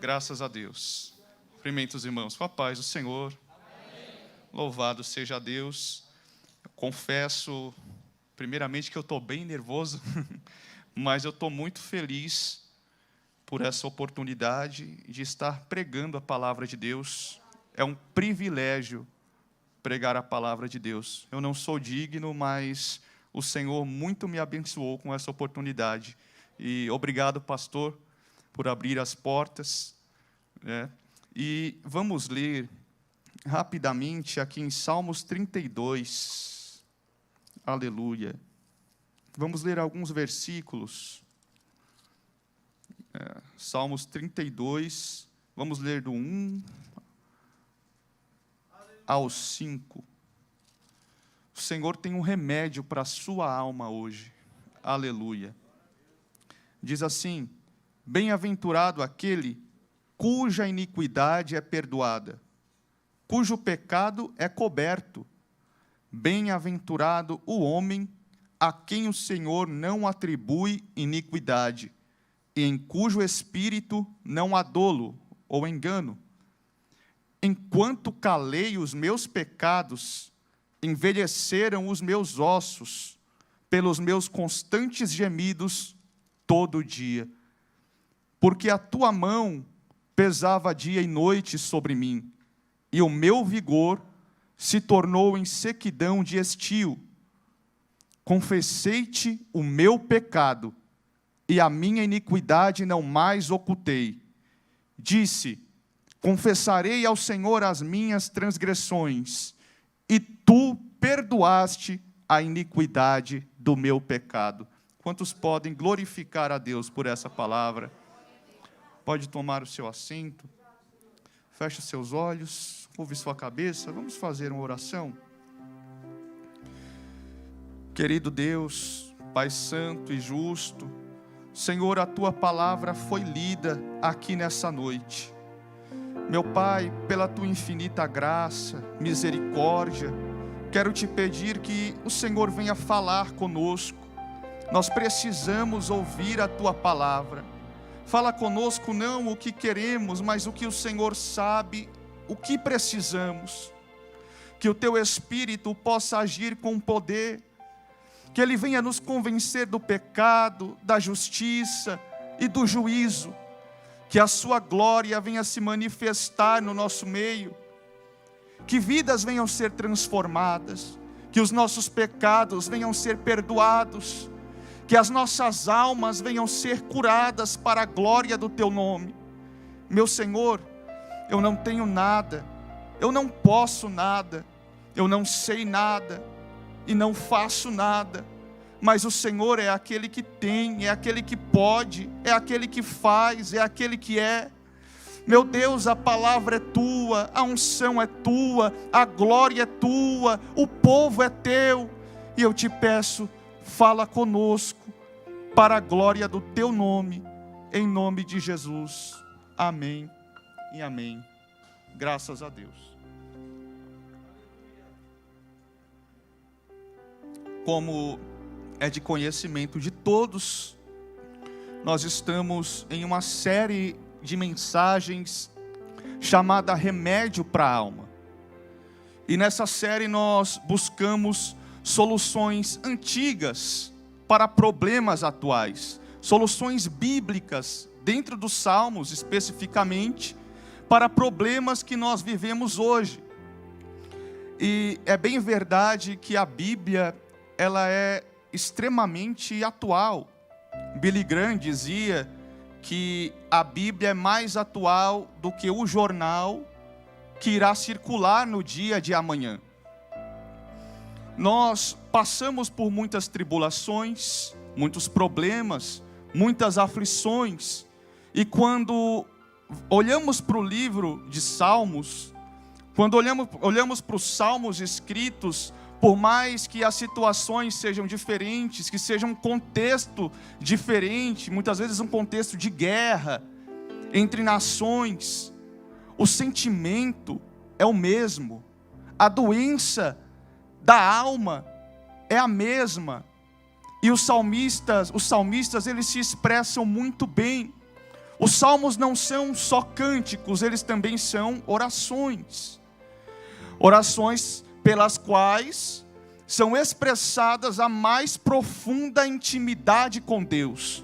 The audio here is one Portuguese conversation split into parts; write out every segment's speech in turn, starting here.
Graças a Deus. Cumprimento os irmãos com a paz do Senhor. Amém. Louvado seja Deus. Eu confesso, primeiramente, que eu estou bem nervoso, mas eu estou muito feliz por essa oportunidade de estar pregando a palavra de Deus. É um privilégio pregar a palavra de Deus. Eu não sou digno, mas o Senhor muito me abençoou com essa oportunidade. E obrigado, pastor, por abrir as portas, né? E vamos ler rapidamente aqui em Salmos 32. Aleluia. Vamos ler alguns versículos. Salmos 32, vamos ler do 1 ao 5. O Senhor tem um remédio para a sua alma hoje. Aleluia. Diz assim: bem-aventurado aquele cuja iniquidade é perdoada, cujo pecado é coberto. Bem-aventurado o homem a quem o Senhor não atribui iniquidade, e em cujo espírito não há dolo ou engano. Enquanto calei os meus pecados, envelheceram os meus ossos, pelos meus constantes gemidos todo dia. Porque a tua mão pesava dia e noite sobre mim, e o meu vigor se tornou em sequidão de estio. Confessei-te o meu pecado, e a minha iniquidade não mais ocultei. Disse: confessarei ao Senhor as minhas transgressões, e tu perdoaste a iniquidade do meu pecado. Quantos podem glorificar a Deus por essa palavra? Pode tomar o seu assento. Feche seus olhos, curve sua cabeça. Vamos fazer uma oração. Querido Deus, Pai santo e justo, Senhor, a tua palavra foi lida aqui nessa noite. Meu Pai, pela tua infinita graça, misericórdia, quero te pedir que o Senhor venha falar conosco. Nós precisamos ouvir a tua palavra. Fala conosco não o que queremos, mas o que o Senhor sabe, o que precisamos. Que o teu Espírito possa agir com poder, que ele venha nos convencer do pecado, da justiça e do juízo. Que a sua glória venha se manifestar no nosso meio, que vidas venham ser transformadas, que os nossos pecados venham ser perdoados, que as nossas almas venham ser curadas para a glória do teu nome. Meu Senhor, eu não tenho nada, eu não posso nada, eu não sei nada e não faço nada, mas o Senhor é aquele que tem, é aquele que pode, é aquele que faz, é aquele que é. Meu Deus, a palavra é tua, a unção é tua, a glória é tua, o povo é teu, e eu te peço, fala conosco, para a glória do teu nome, em nome de Jesus. Amém e amém. Graças a Deus. Como é de conhecimento de todos, nós estamos em uma série de mensagens chamada Remédio para a Alma. E nessa série nós buscamos soluções antigas para problemas atuais, soluções bíblicas dentro dos Salmos especificamente, para problemas que nós vivemos hoje. E é bem verdade que a Bíblia, ela é extremamente atual. Billy Graham dizia que a Bíblia é mais atual do que o jornal que irá circular no dia de amanhã. Nós passamos por muitas tribulações, muitos problemas, muitas aflições, e quando olhamos para o livro de Salmos, quando olhamos para os Salmos escritos, por mais que as situações sejam diferentes, que seja um contexto diferente, muitas vezes um contexto de guerra entre nações, o sentimento é o mesmo, a doença da alma é a mesma. E os salmistas eles se expressam muito bem. Os salmos não são só cânticos, eles também são orações. Orações pelas quais são expressadas a mais profunda intimidade com Deus.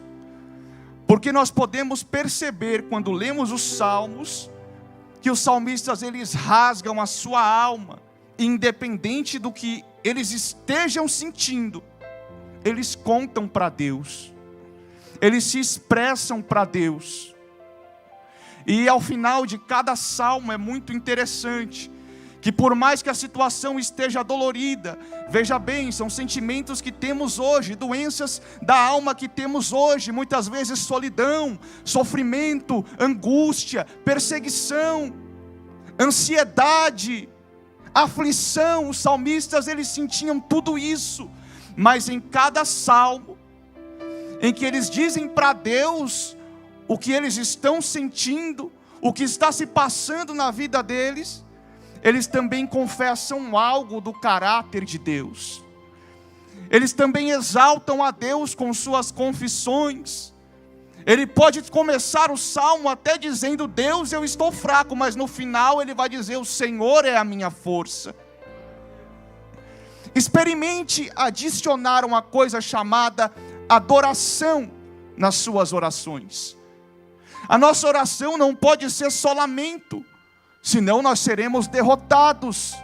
Porque nós podemos perceber quando lemos os salmos, que os salmistas eles rasgam a sua alma, independente do que eles estejam sentindo, eles contam para Deus. Eles se expressam para Deus. E ao final de cada salmo é muito interessante, que por mais que a situação esteja dolorida, veja bem, são sentimentos que temos hoje, doenças da alma que temos hoje, muitas vezes solidão, sofrimento, angústia, perseguição, ansiedade, aflição. Os salmistas eles sentiam tudo isso, mas em cada salmo, em que eles dizem para Deus o que eles estão sentindo, o que está se passando na vida deles, eles também confessam algo do caráter de Deus. Eles também exaltam a Deus com suas confissões. Ele pode começar o salmo até dizendo: Deus, eu estou fraco, mas no final ele vai dizer: o Senhor é a minha força. Experimente adicionar uma coisa chamada adoração nas suas orações. A nossa oração não pode ser só lamento, senão nós seremos derrotados.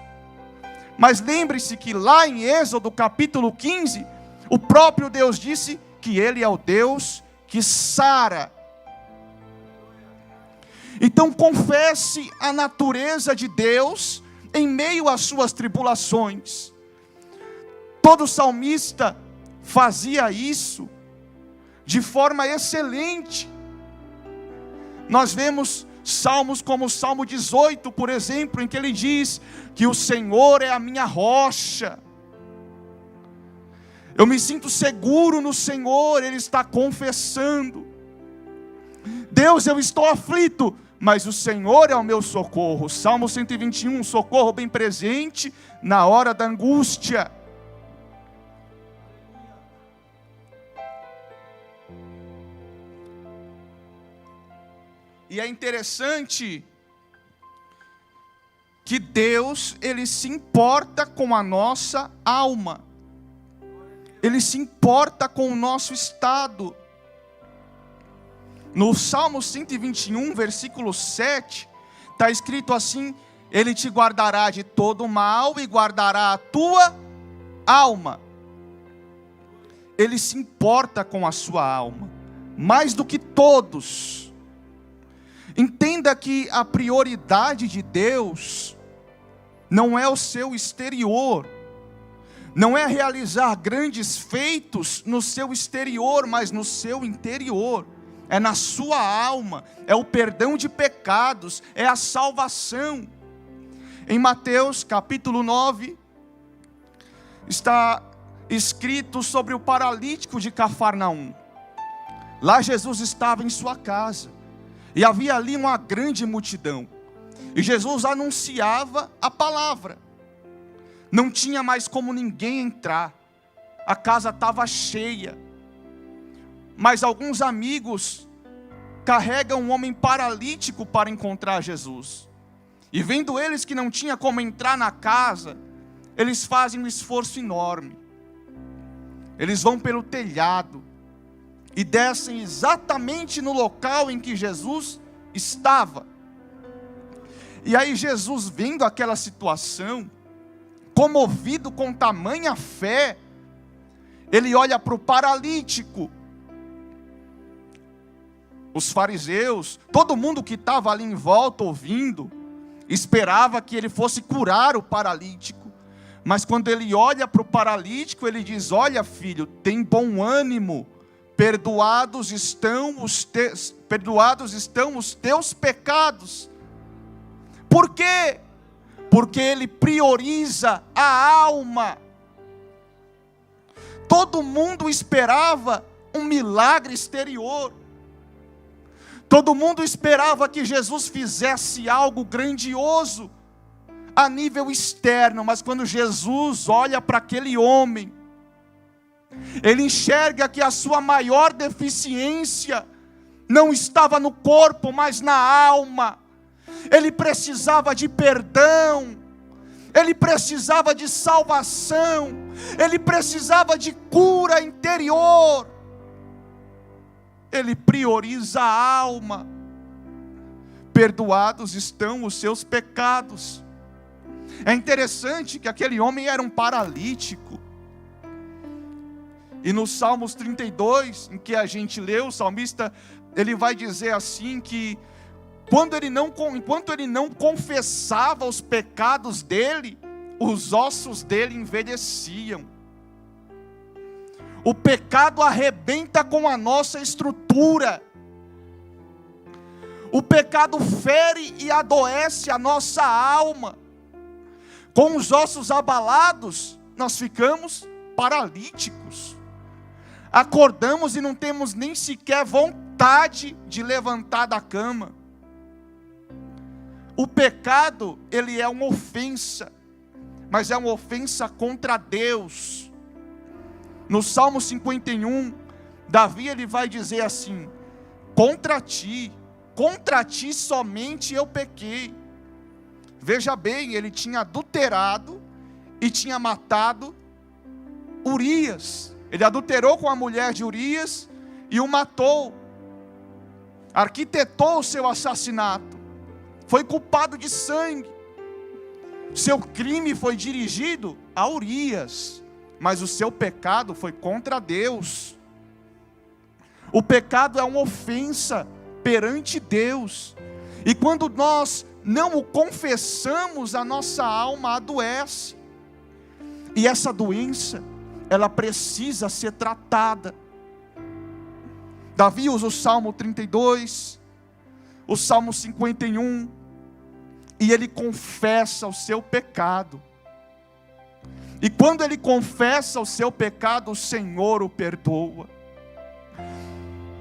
Mas lembre-se que lá em Êxodo capítulo 15, o próprio Deus disse que Ele é o Deus que sara. Então confesse a natureza de Deus em meio às suas tribulações. Todo salmista fazia isso de forma excelente. Nós vemos salmos como o Salmo 18, por exemplo, em que ele diz que o Senhor é a minha rocha. Eu me sinto seguro no Senhor, ele está confessando. Deus, eu estou aflito, mas o Senhor é o meu socorro. Salmo 121, socorro bem presente na hora da angústia. E é interessante que Deus, Ele se importa com a nossa alma. Ele se importa com o nosso estado. No Salmo 121, versículo 7, está escrito assim: Ele te guardará de todo mal e guardará a tua alma. Ele se importa com a sua alma, mais do que todos. Entenda que a prioridade de Deus não é o seu exterior, não é realizar grandes feitos no seu exterior, mas no seu interior, é na sua alma, é o perdão de pecados, é a salvação. Em Mateus capítulo 9, está escrito sobre o paralítico de Cafarnaum. Lá Jesus estava em sua casa, e havia ali uma grande multidão, e Jesus anunciava a palavra. Não tinha mais como ninguém entrar, a casa estava cheia, mas alguns amigos carregam um homem paralítico para encontrar Jesus, e vendo eles que não tinha como entrar na casa, eles fazem um esforço enorme. Eles vão pelo telhado e descem exatamente no local em que Jesus estava. E aí Jesus, vendo aquela situação, comovido com tamanha fé, ele olha para o paralítico. Os fariseus, todo mundo que estava ali em volta ouvindo, esperava que ele fosse curar o paralítico. Mas quando ele olha para o paralítico, ele diz: olha, filho, tem bom ânimo, perdoados estão os teus pecados. Por quê? Porque ele prioriza a alma. Todo mundo esperava um milagre exterior. Todo mundo esperava que Jesus fizesse algo grandioso a nível externo, mas quando Jesus olha para aquele homem, ele enxerga que a sua maior deficiência não estava no corpo, mas na alma. Ele precisava de perdão, ele precisava de salvação, ele precisava de cura interior. Ele prioriza a alma. Perdoados estão os seus pecados. É interessante que aquele homem era um paralítico. E no Salmos 32, em que a gente leu, o salmista, ele vai dizer assim que enquanto ele não confessava os pecados dele, os ossos dele envelheciam. O pecado arrebenta com a nossa estrutura. O pecado fere e adoece a nossa alma. Com os ossos abalados, nós ficamos paralíticos. Acordamos e não temos nem sequer vontade de levantar da cama. O pecado, ele é uma ofensa, mas é uma ofensa contra Deus. No Salmo 51, Davi ele vai dizer assim: contra ti somente eu pequei. Veja bem, ele tinha adulterado e tinha matado Urias. Ele adulterou com a mulher de Urias e o matou. Arquitetou o seu assassinato. Foi culpado de sangue. Seu crime foi dirigido a Urias, mas o seu pecado foi contra Deus. O pecado é uma ofensa perante Deus. E quando nós não o confessamos, a nossa alma adoece. E essa doença, ela precisa ser tratada. Davi usa o Salmo 32, o Salmo 51, e ele confessa o seu pecado. E quando ele confessa o seu pecado, o Senhor o perdoa.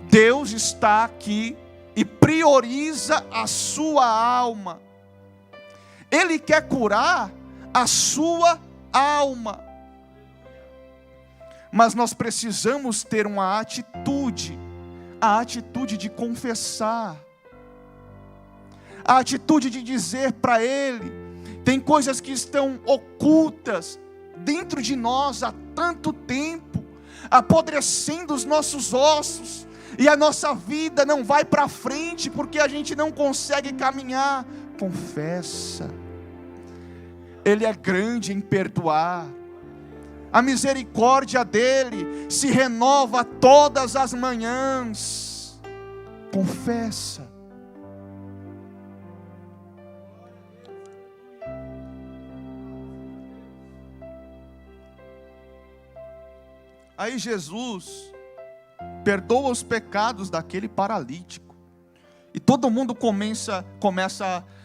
Deus está aqui e prioriza a sua alma. Ele quer curar a sua alma. Mas nós precisamos ter uma atitude, a atitude de confessar, a atitude de dizer para Ele: tem coisas que estão ocultas dentro de nós há tanto tempo, apodrecendo os nossos ossos, e a nossa vida não vai para frente, porque a gente não consegue caminhar. Confessa. Ele é grande em perdoar. A misericórdia dele se renova todas as manhãs. Confessa. Aí Jesus perdoa os pecados daquele paralítico. E todo mundo começa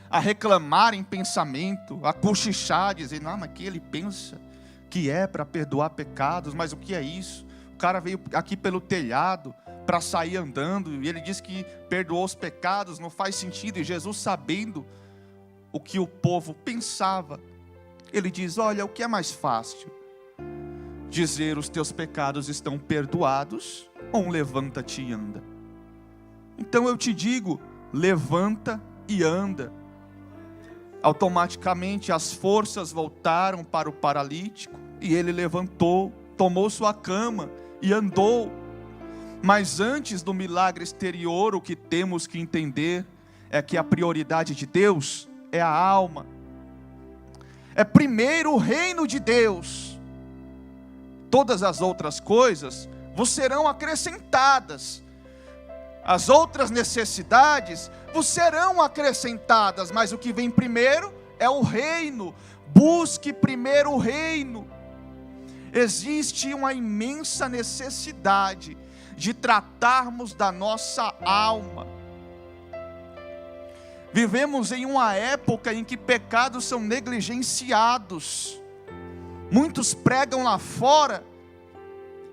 a reclamar em pensamento, a cochichar, dizendo: ah, mas que ele pensa que é para perdoar pecados, mas o que é isso? O cara veio aqui pelo telhado para sair andando, e ele diz que perdoou os pecados, não faz sentido. E Jesus, sabendo o que o povo pensava, ele diz: olha, o que é mais fácil? Dizer os teus pecados estão perdoados, ou levanta-te e anda? Então eu te digo, levanta e anda. Automaticamente as forças voltaram para o paralítico, e ele levantou, tomou sua cama e andou. Mas antes do milagre exterior, o que temos que entender é que a prioridade de Deus é a alma. É primeiro o reino de Deus. Todas as outras coisas vos serão acrescentadas. As outras necessidades vos serão acrescentadas, mas o que vem primeiro é o reino. Busque primeiro o reino. Existe uma imensa necessidade de tratarmos da nossa alma. Vivemos em uma época em que pecados são negligenciados. Muitos pregam lá fora,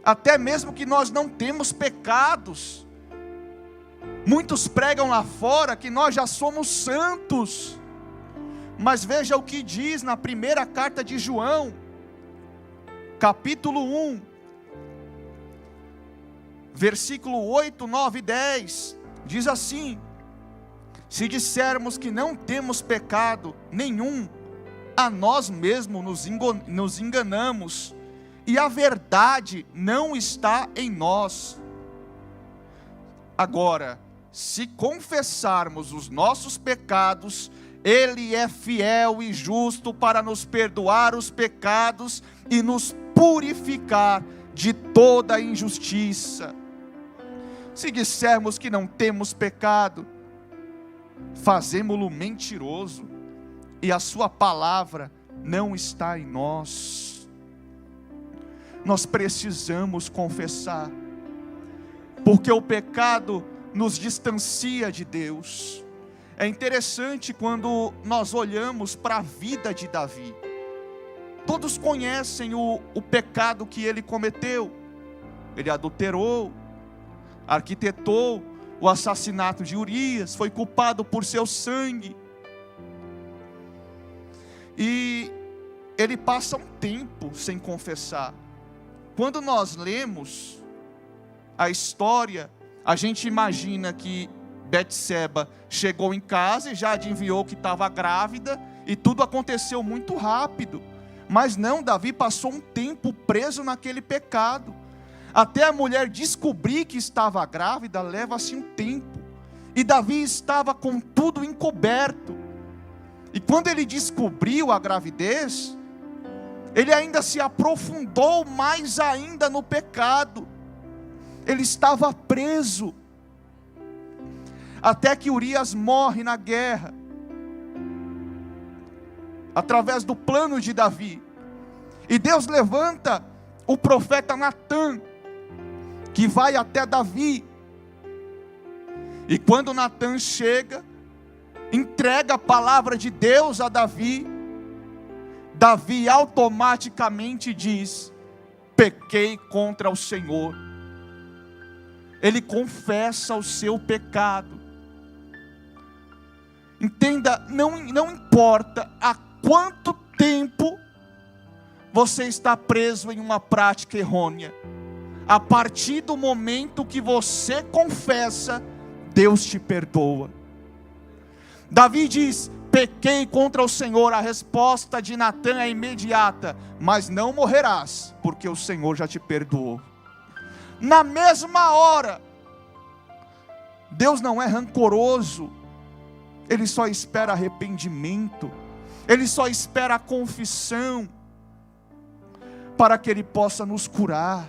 até mesmo que nós não temos pecados. Muitos pregam lá fora que nós já somos santos. Mas veja o que diz na primeira carta de João, capítulo 1, versículo 8, 9 e 10. diz assim: se dissermos que não temos pecado nenhum, a nós mesmos nos enganamos, e a verdade não está em nós. Agora, se confessarmos os nossos pecados, Ele é fiel e justo para nos perdoar os pecados e nos purificar de toda injustiça. Se dissermos que não temos pecado, fazemo-lo mentiroso, e a sua palavra não está em nós. Nós precisamos confessar, porque o pecado nos distancia de Deus. É interessante quando nós olhamos para a vida de Davi. Todos conhecem o pecado que ele cometeu. Ele adulterou, arquitetou o assassinato de Urias, foi culpado por seu sangue. E ele passa um tempo sem confessar. Quando nós lemos a história, a gente imagina que Betseba chegou em casa e já adivinhou que estava grávida, e tudo aconteceu muito rápido. Mas não, Davi passou um tempo preso naquele pecado. Até a mulher descobrir que estava grávida, leva-se um tempo. E Davi estava com tudo encoberto. E quando ele descobriu a gravidez, ele ainda se aprofundou mais ainda no pecado. Ele estava preso. Até que Urias morre na guerra, através do plano de Davi. E Deus levanta o profeta Natã, que vai até Davi. E quando Natã chega, entrega a palavra de Deus a Davi, Davi automaticamente diz: pequei contra o Senhor. Ele confessa o seu pecado. Entenda, não importa há quanto tempo você está preso em uma prática errônea, a partir do momento que você confessa, Deus te perdoa. Davi diz: pequei contra o Senhor. A resposta de Natã é imediata: mas não morrerás, porque o Senhor já te perdoou. Na mesma hora, Deus não é rancoroso, Ele só espera arrependimento, Ele só espera a confissão, para que Ele possa nos curar,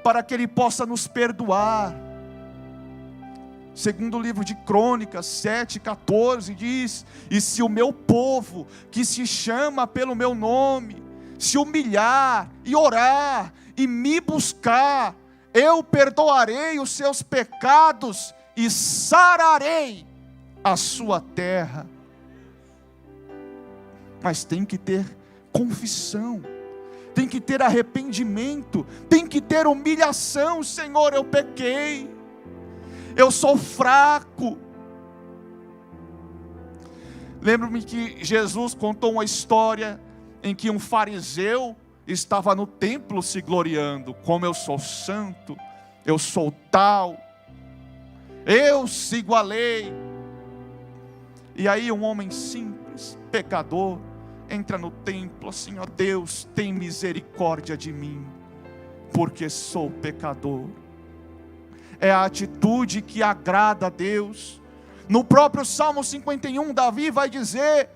para que Ele possa nos perdoar. Segundo o livro de Crônicas 7:14 diz: e se o meu povo, que se chama pelo meu nome, se humilhar e orar e me buscar, eu perdoarei os seus pecados e sararei a sua terra. Mas tem que ter confissão, tem que ter arrependimento, tem que ter humilhação. Senhor, eu pequei, eu sou fraco. Lembro-me que Jesus contou uma história em que um fariseu estava no templo se gloriando: como eu sou santo, eu sou tal, eu sigo a lei. E aí um homem simples, pecador, entra no templo assim: ó Deus, tem misericórdia de mim, porque sou pecador. É a atitude que agrada a Deus. No próprio Salmo 51, Davi vai dizer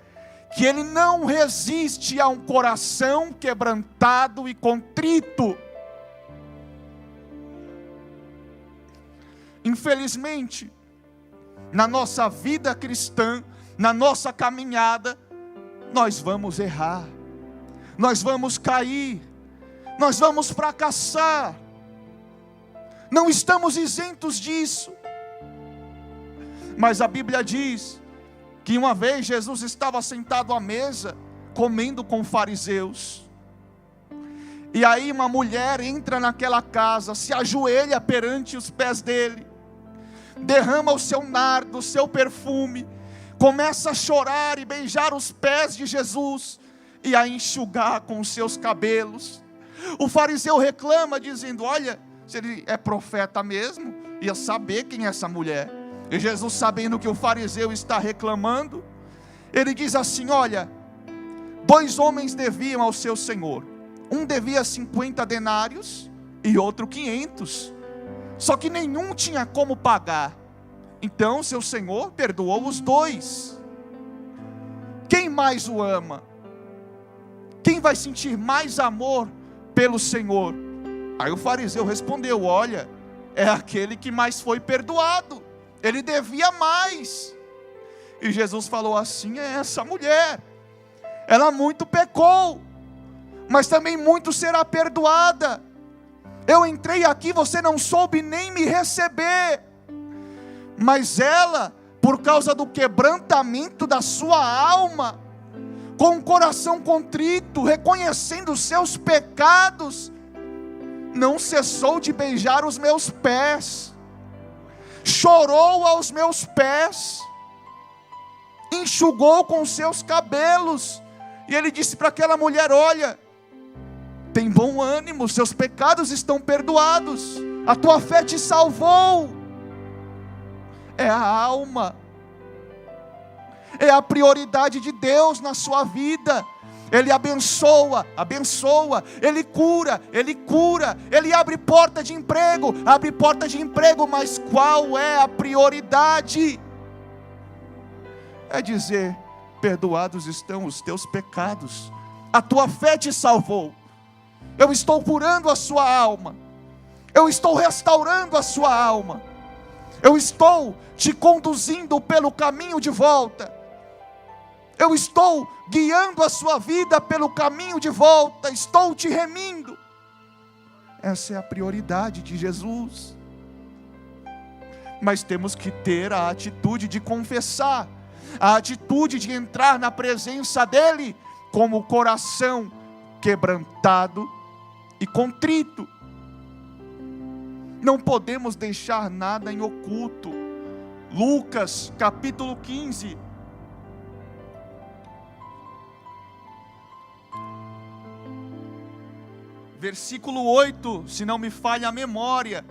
que ele não resiste a um coração quebrantado e contrito. Infelizmente, na nossa vida cristã, na nossa caminhada, nós vamos errar, nós vamos cair, nós vamos fracassar. Não estamos isentos disso. Mas a Bíblia diz que uma vez Jesus estava sentado à mesa, comendo com fariseus. E aí uma mulher entra naquela casa, se ajoelha perante os pés dele, derrama o seu nardo, o seu perfume, começa a chorar e beijar os pés de Jesus, e a enxugar com os seus cabelos. O fariseu reclama dizendo: olha, se ele é profeta mesmo, ia saber quem é essa mulher. E Jesus, sabendo que o fariseu está reclamando, ele diz assim: olha, 2 homens deviam ao seu senhor. Um devia 50 denários e outro 500. Só que nenhum tinha como pagar. Então seu senhor perdoou os 2. Quem mais o ama? Quem vai sentir mais amor pelo Senhor? Aí o fariseu respondeu: olha, é aquele que mais foi perdoado. Ele devia mais. E Jesus falou assim: é essa mulher. Ela muito pecou, mas também muito será perdoada. Eu entrei aqui, você não soube nem me receber. Mas ela, por causa do quebrantamento da sua alma, com o coração contrito, reconhecendo os seus pecados, não cessou de beijar os meus pés, chorou aos meus pés, enxugou com seus cabelos. E ele disse para aquela mulher: olha, tem bom ânimo, seus pecados estão perdoados, a tua fé te salvou. É a alma, é a prioridade de Deus na sua vida. Ele abençoa, Ele cura, Ele abre porta de emprego, mas qual é a prioridade? É dizer: perdoados estão os teus pecados, a tua fé te salvou. Eu estou curando a sua alma, eu estou restaurando a sua alma, eu estou te conduzindo pelo caminho de volta, eu estou guiando a sua vida pelo caminho de volta, estou te remindo. Essa é a prioridade de Jesus. Mas temos que ter a atitude de confessar, a atitude de entrar na presença dEle com o coração quebrantado e contrito. Não podemos deixar nada em oculto. Lucas capítulo 15, versículo 8, se não me falha a memória,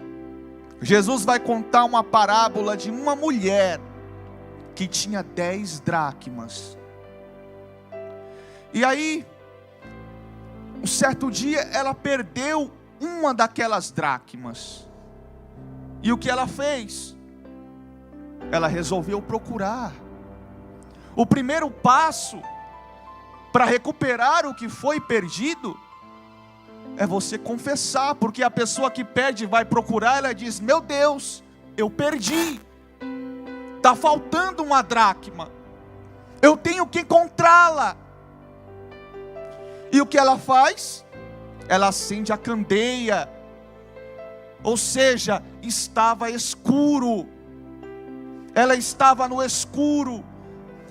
Jesus vai contar uma parábola de uma mulher que tinha 10 dracmas. E aí, um certo dia, ela perdeu uma daquelas dracmas. E o que ela fez? Ela resolveu procurar. O primeiro passo para recuperar o que foi perdido é você confessar, porque a pessoa que perde vai procurar, ela diz: meu Deus, eu perdi, está faltando uma dracma, eu tenho que encontrá-la. E o que ela faz? Ela acende a candeia, ou seja, estava escuro, ela estava no escuro,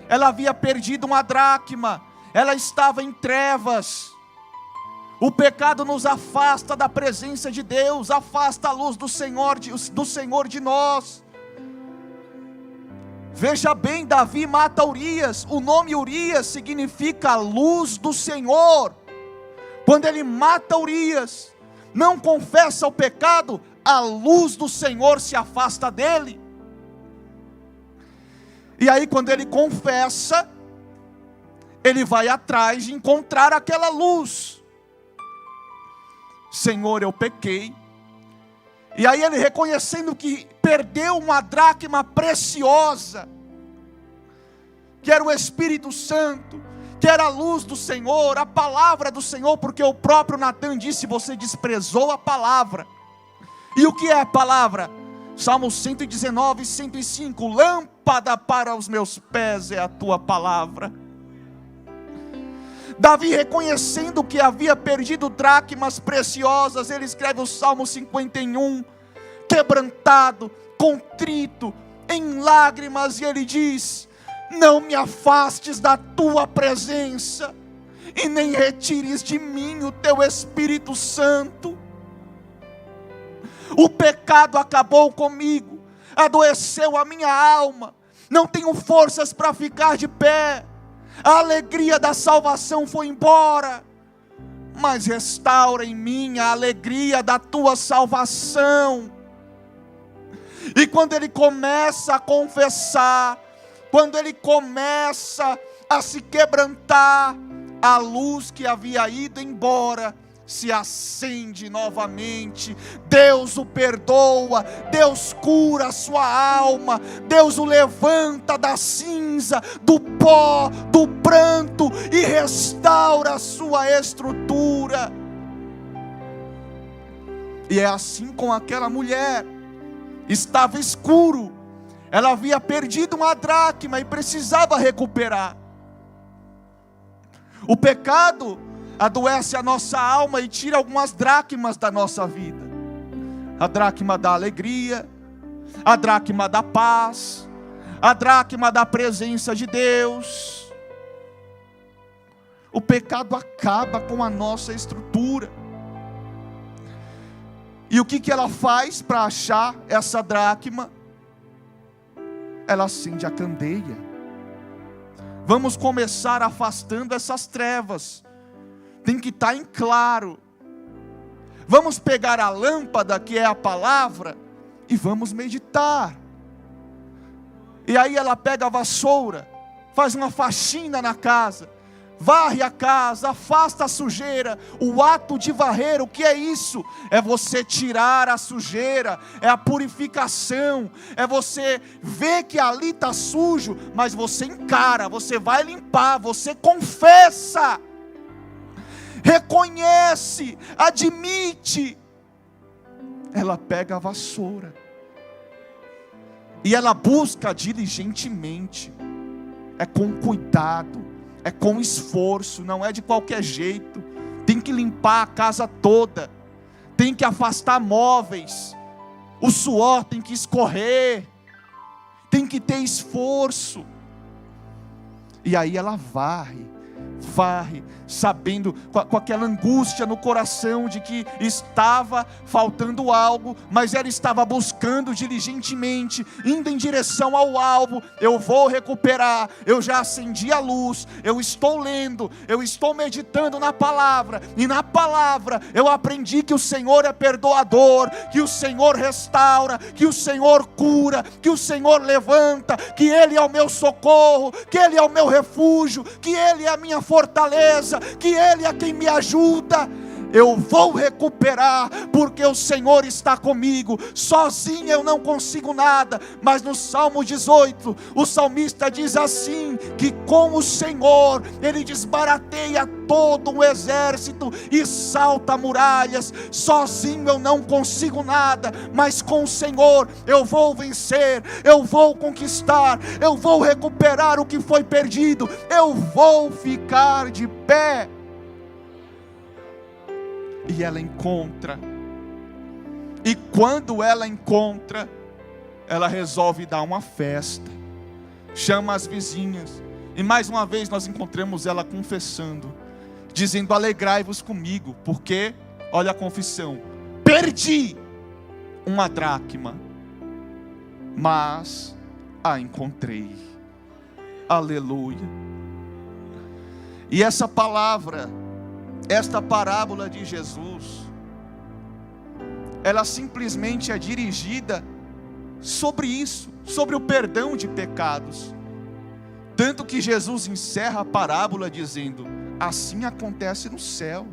ela havia perdido uma dracma, ela estava em trevas. O pecado nos afasta da presença de Deus, afasta a luz do Senhor de nós. Veja bem, Davi mata Urias. O nome Urias significa luz do Senhor. Quando ele mata Urias, não confessa o pecado, a luz do Senhor se afasta dele. E aí, quando ele confessa, ele vai atrás de encontrar aquela luz. Senhor, eu pequei. E aí ele, reconhecendo que perdeu uma dracma preciosa, que era o Espírito Santo, que era a luz do Senhor, a palavra do Senhor, porque o próprio Natan disse: você desprezou a palavra. E o que é a palavra? Salmo 119, 105, lâmpada para os meus pés é a tua palavra. Davi, reconhecendo que havia perdido dracmas preciosas, ele escreve o Salmo 51, quebrantado, contrito, em lágrimas, e ele diz: não me afastes da tua presença, e nem retires de mim o teu Espírito Santo. O pecado acabou comigo, adoeceu a minha alma, não tenho forças para ficar de pé, a alegria da salvação foi embora, mas restaura em mim a alegria da tua salvação. E quando ele começa a confessar, quando ele começa a se quebrantar, a luz que havia ido embora se acende novamente. Deus o perdoa, Deus cura a sua alma, Deus o levanta da cinza, do pó, do pranto e restaura a sua estrutura. E é assim com aquela mulher. Estava escuro, ela havia perdido uma dracma e precisava recuperar. O pecado adoece a nossa alma e tira algumas dracmas da nossa vida. A dracma da alegria, a dracma da paz, a dracma da presença de Deus. O pecado acaba com a nossa estrutura. E o que ela faz para achar essa dracma? Ela acende a candeia. Vamos começar afastando essas trevas. Tem que estar em claro. Vamos pegar a lâmpada, que é a palavra, e vamos meditar. E aí ela pega a vassoura, faz uma faxina na casa, varre a casa, afasta a sujeira. O ato de varrer, o que é isso? É você tirar a sujeira, é a purificação, é você ver que ali está sujo, mas você encara, você vai limpar, você confessa, reconhece, admite. Ela pega a vassoura e ela busca diligentemente, é com cuidado, é com esforço, não é de qualquer jeito. Tem que limpar a casa toda, tem que afastar móveis, o suor tem que escorrer, tem que ter esforço. E aí ela varre, sabendo, com aquela angústia no coração de que estava faltando algo, mas ela estava buscando diligentemente, indo em direção ao alvo. Eu vou recuperar, eu já acendi a luz, eu estou lendo, eu estou meditando na palavra, e na palavra eu aprendi que o Senhor é perdoador, que o Senhor restaura, que o Senhor cura, que o Senhor levanta, que Ele é o meu socorro, que Ele é o meu refúgio, que Ele é a minha fortaleza, que Ele é quem me ajuda. Eu vou recuperar, porque o Senhor está comigo. Sozinho eu não consigo nada. Mas no Salmo 18, o salmista diz assim, que com o Senhor Ele desbarateia todo o exército e salta muralhas. Sozinho eu não consigo nada, mas com o Senhor eu vou vencer, eu vou conquistar, eu vou recuperar o que foi perdido, eu vou ficar de pé. E ela encontra, e quando ela encontra, ela resolve dar uma festa, chama as vizinhas, e mais uma vez nós encontramos ela confessando, dizendo: alegrai-vos comigo, porque, olha a confissão, perdi uma dracma, mas a encontrei. Aleluia. E essa palavra, esta parábola de Jesus, ela simplesmente é dirigida sobre isso, sobre o perdão de pecados. Tanto que Jesus encerra a parábola dizendo: assim acontece no céu,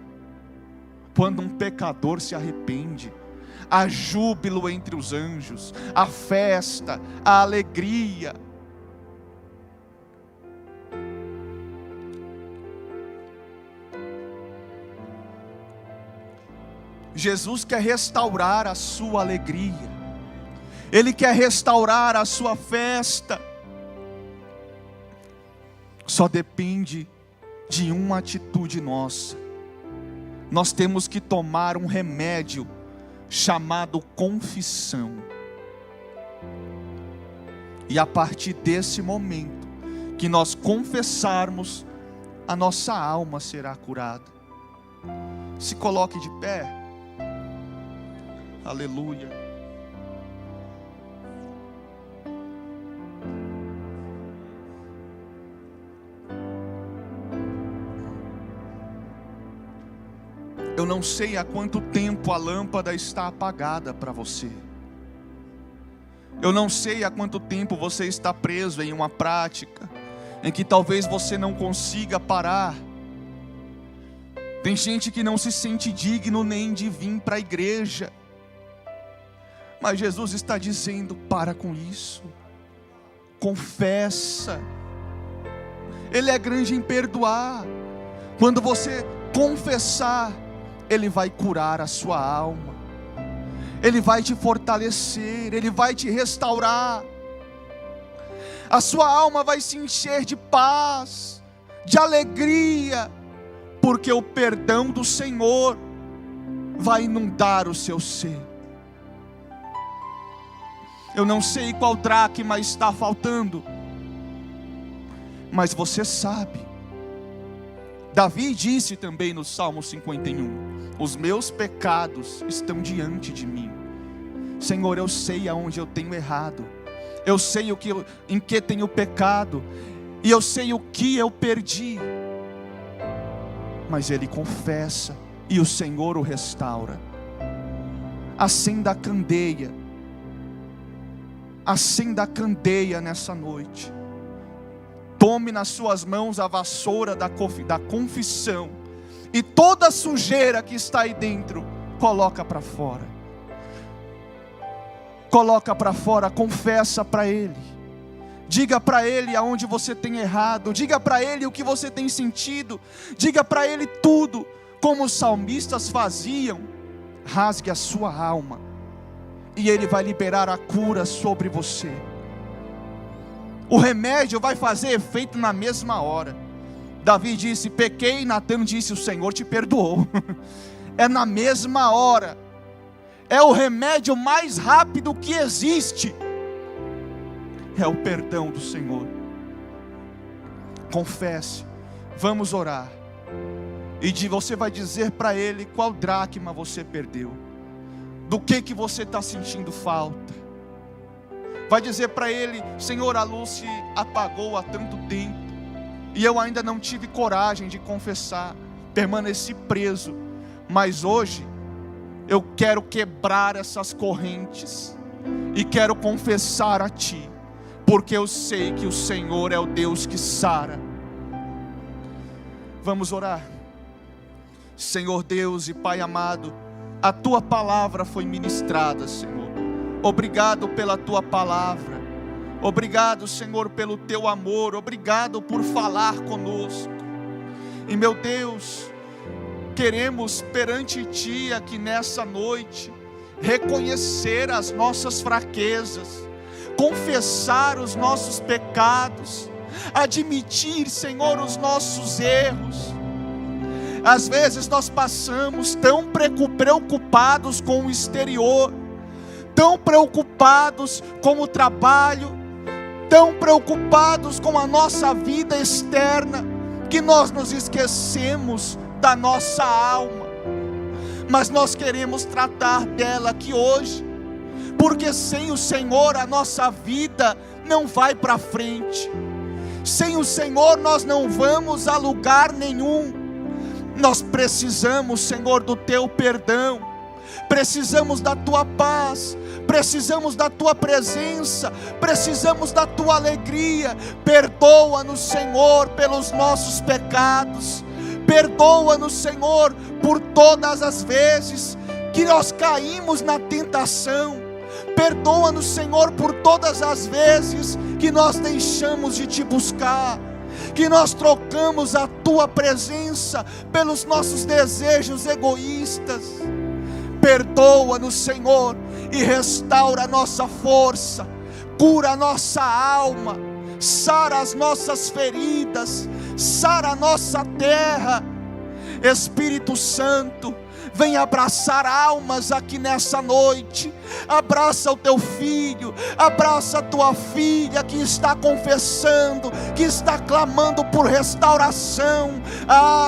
quando um pecador se arrepende, há júbilo entre os anjos, a festa, a alegria. Jesus quer restaurar a sua alegria, Ele quer restaurar a sua festa. Só depende de uma atitude nossa. Nós temos que tomar um remédio chamado confissão. E a partir desse momento que nós confessarmos, a nossa alma será curada. Se coloque de pé. Aleluia. Eu não sei há quanto tempo a lâmpada está apagada para você. Eu não sei há quanto tempo você está preso em uma prática em que talvez você não consiga parar. Tem gente que não se sente digno nem de vir para a igreja. Mas Jesus está dizendo: para com isso. Confessa. Ele é grande em perdoar. Quando você confessar, Ele vai curar a sua alma. Ele vai te fortalecer. Ele vai te restaurar. A sua alma vai se encher de paz, de alegria, porque o perdão do Senhor vai inundar o seu ser. Eu não sei qual dracma está faltando, mas você sabe. Davi disse também no Salmo 51: os meus pecados estão diante de mim. Senhor, eu sei aonde eu tenho errado. Eu sei em que tenho pecado. E eu sei o que eu perdi. Mas ele confessa e o Senhor o restaura. Acenda a candeia. Acenda a candeia nessa noite. Tome nas suas mãos a vassoura da confissão. E toda a sujeira que está aí dentro, coloca para fora. Coloca para fora, confessa para Ele. Diga para Ele aonde você tem errado. Diga para Ele o que você tem sentido. Diga para Ele tudo, como os salmistas faziam. Rasgue a sua alma, e Ele vai liberar a cura sobre você. O remédio vai fazer efeito na mesma hora. Davi disse: pequei. Natan disse: o Senhor te perdoou. É na mesma hora. É o remédio mais rápido que existe. É o perdão do Senhor. Confesse. Vamos orar. E você vai dizer para Ele qual dracma você perdeu. Do que você está sentindo falta. Vai dizer para Ele: Senhor, a luz se apagou há tanto tempo, e eu ainda não tive coragem de confessar. Permaneci preso. Mas hoje eu quero quebrar essas correntes e quero confessar a Ti, porque eu sei que o Senhor é o Deus que sara. Vamos orar. Senhor Deus e Pai amado, a Tua palavra foi ministrada, Senhor. Obrigado pela Tua palavra. Obrigado, Senhor, pelo Teu amor. Obrigado por falar conosco. E meu Deus, queremos perante Ti aqui nessa noite reconhecer as nossas fraquezas, confessar os nossos pecados, admitir, Senhor, os nossos erros. Às vezes nós passamos tão preocupados com o exterior, tão preocupados com o trabalho, tão preocupados com a nossa vida externa, que nós nos esquecemos da nossa alma. Mas nós queremos tratar dela aqui hoje, porque sem o Senhor a nossa vida não vai para frente. Sem o Senhor nós não vamos a lugar nenhum. Nós precisamos, Senhor, do Teu perdão. Precisamos da Tua paz. Precisamos da Tua presença. Precisamos da Tua alegria. Perdoa-nos, Senhor, pelos nossos pecados. Perdoa-nos, Senhor, por todas as vezes que nós caímos na tentação. Perdoa-nos, Senhor, por todas as vezes que nós deixamos de Te buscar, que nós trocamos a Tua presença pelos nossos desejos egoístas. Perdoa-nos, Senhor, e restaura a nossa força, cura a nossa alma, sara as nossas feridas, sara a nossa terra. Espírito Santo, vem abraçar almas aqui nessa noite. Abraça o teu filho, abraça a tua filha que está confessando, que está clamando por restauração.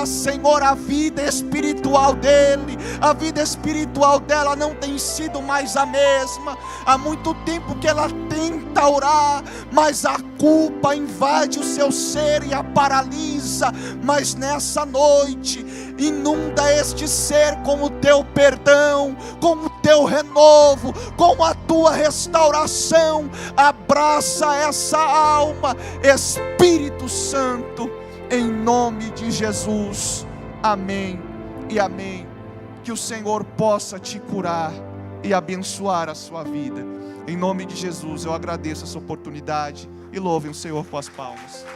Senhor, a vida espiritual dele, a vida espiritual dela não tem sido mais a mesma. Há muito tempo que ela tenta orar, mas a culpa invade o seu ser e a paralisa, mas nessa noite, inunda este ser com o teu perdão, com o teu renovo, com a tua restauração. Abraça essa alma, Espírito Santo, em nome de Jesus. Amém e amém. Que o Senhor possa te curar e abençoar a sua vida. Em nome de Jesus, eu agradeço essa oportunidade e louvem o Senhor com as palmas.